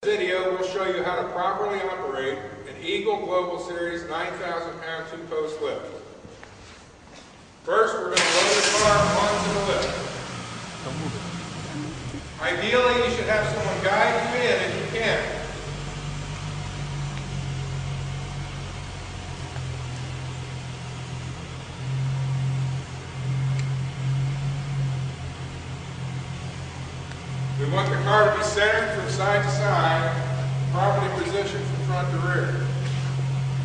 Video will show you how to properly operate an Eagle Global Series 9,000-pound two-post lift. First, we're going to load the car onto the lift. Ideally, you should have someone guide you in if you can. We want the car to be centered from side to side, properly positioned from front to rear.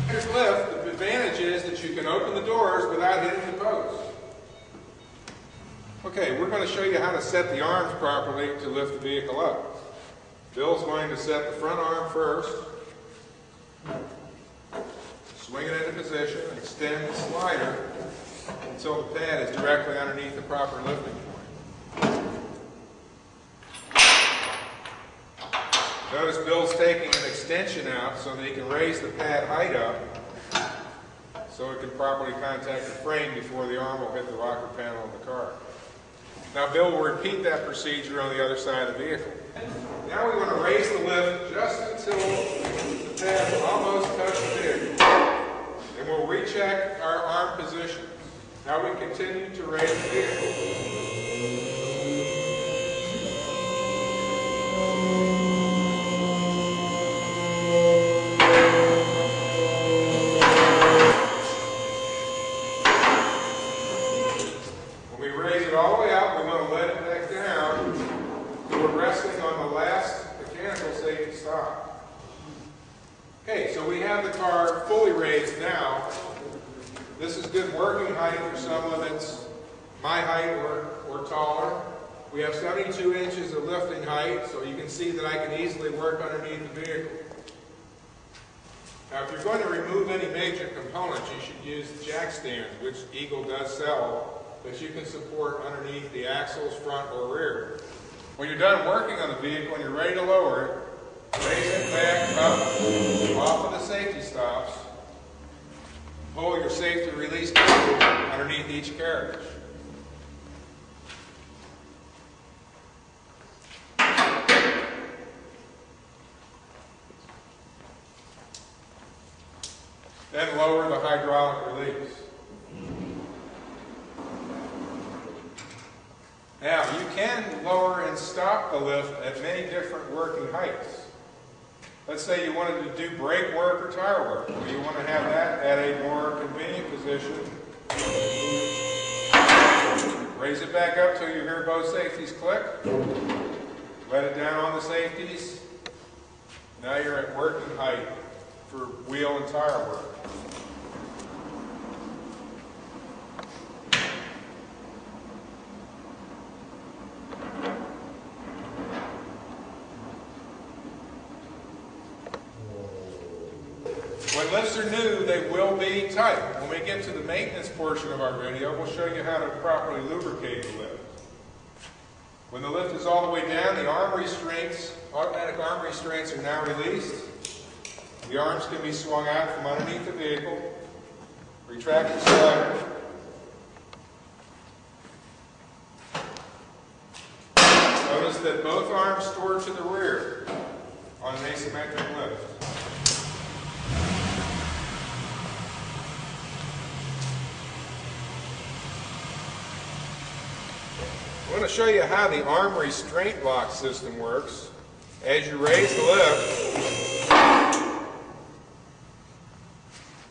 This lift, the advantage is that you can open the doors without hitting the posts. Okay, we're going to show you how to set the arms properly to lift the vehicle up. Bill's going to set the front arm first, swing it into position, and extend the slider until the pad is directly underneath the proper lifting point. Notice Bill's taking an extension out so that he can raise the pad height up so it can properly contact the frame before the arm will hit the rocker panel of the car. Now Bill will repeat that procedure on the other side of the vehicle. Now we want to raise the lift just until the pad will almost touch the vehicle. And we'll recheck our arm position. Now we continue to raise the vehicle. All the way up, we want to let it back down so we're resting on the last mechanical safety stop. Okay, so we have the car fully raised now. This is good working height for someone that's my height or taller. We have 72 inches of lifting height, so you can see that I can easily work underneath the vehicle. Now, if you're going to remove any major components, you should use jack stands, which Eagle does sell, that you can support underneath the axles, front or rear. When you're done working on the vehicle and you're ready to lower it, raise it back up off of the safety stops. Pull your safety release cable underneath each carriage. Then lower the hydraulic release. Now, you can lower and stop the lift at many different working heights. Let's say you wanted to do brake work or tire work. Well, you want to have that at a more convenient position. Raise it back up till you hear both safeties click. Let it down on the safeties. Now you're at working height for wheel and tire work. When lifts are new, they will be tight. When we get to the maintenance portion of our video, we'll show you how to properly lubricate the lift. When the lift is all the way down, the arm restraints, automatic arm restraints are now released. The arms can be swung out from underneath the vehicle. Retract the slider. Notice that both arms store to the rear on an asymmetric lift. I want to show you how the arm restraint lock system works. As you raise the lift,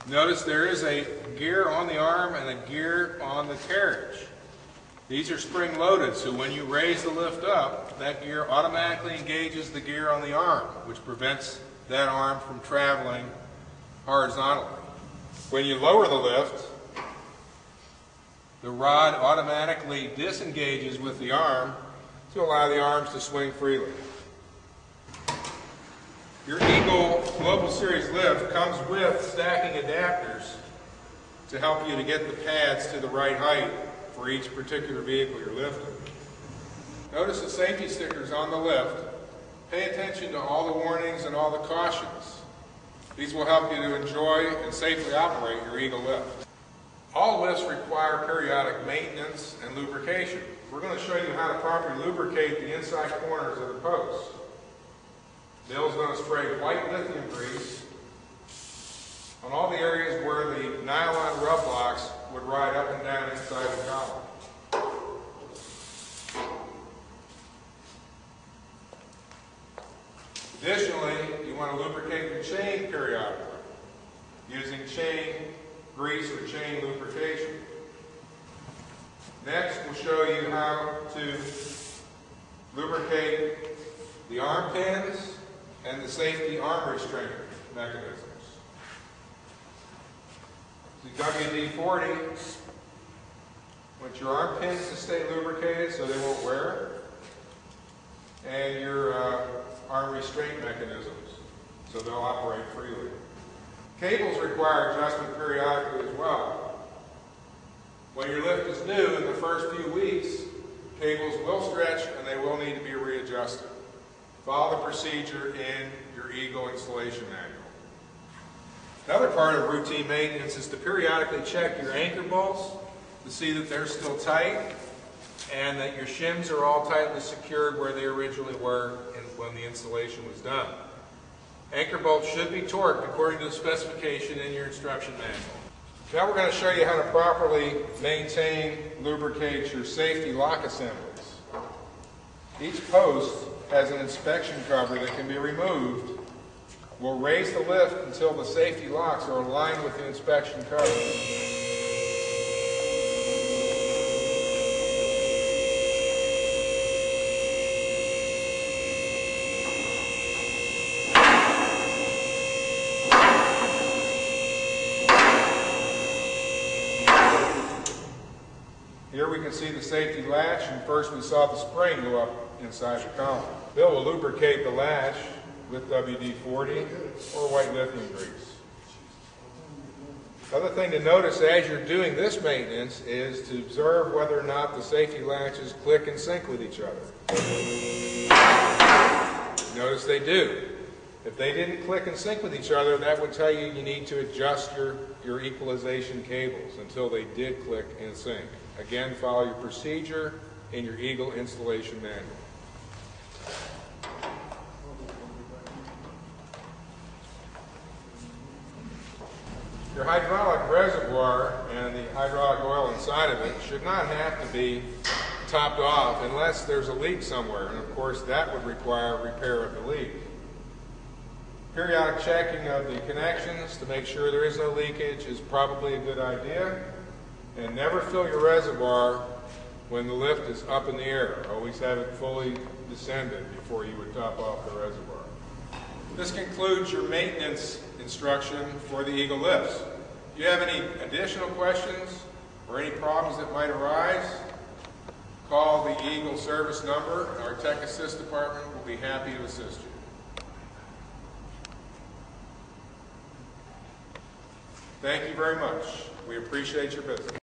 notice there is a gear on the arm and a gear on the carriage. These are spring loaded, so when you raise the lift up, that gear automatically engages the gear on the arm, which prevents that arm from traveling horizontally. When you lower the lift, the rod automatically disengages with the arm to allow the arms to swing freely. Your Eagle Global Series lift comes with stacking adapters to help you to get the pads to the right height for each particular vehicle you're lifting. Notice the safety stickers on the lift. Pay attention to all the warnings and all the cautions. These will help you to enjoy and safely operate your Eagle lift. All lifts require periodic maintenance and lubrication. We're going to show you how to properly lubricate the inside corners of the posts. Bill's going to spray white lithium grease on all the areas where the nylon rub blocks would ride up and down inside the column. Additionally, you want to lubricate your chain periodically using chain grease or chain lubrication. Next, we'll show you how to lubricate the arm pins and the safety arm restraint mechanisms. The WD-40 wants your arm pins to stay lubricated so they won't wear, and your arm restraint mechanisms so they'll operate freely. Cables require adjustment periodically as well. When your lift is new in the first few weeks, cables will stretch and they will need to be readjusted. Follow the procedure in your Eagle installation manual. Another part of routine maintenance is to periodically check your anchor bolts to see that they're still tight and that your shims are all tightly secured where they originally were when the installation was done. Anchor bolts should be torqued according to the specification in your instruction manual. Now we're going to show you how to properly maintain, lubricate your safety lock assemblies. Each post has an inspection cover that can be removed. We'll raise the lift until the safety locks are aligned with the inspection cover. Here we can see the safety latch, and first we saw the spring go up inside the column. Bill will lubricate the latch with WD-40 or white lithium grease. The other thing to notice as you're doing this maintenance is to observe whether or not the safety latches click and sync with each other. Notice they do. If they didn't click and sync with each other, that would tell you you need to adjust your equalization cables until they did click and sync. Again, follow your procedure in your Eagle installation manual. Your hydraulic reservoir and the hydraulic oil inside of it should not have to be topped off unless there's a leak somewhere, and of course that would require repair of the leak. Periodic checking of the connections to make sure there is no leakage is probably a good idea. And never fill your reservoir when the lift is up in the air. Always have it fully descended before you would top off the reservoir. This concludes your maintenance instruction for the Eagle lifts. If you have any additional questions or any problems that might arise, call the Eagle service number. Our Tech Assist department will be happy to assist you. Thank you very much. We appreciate your business.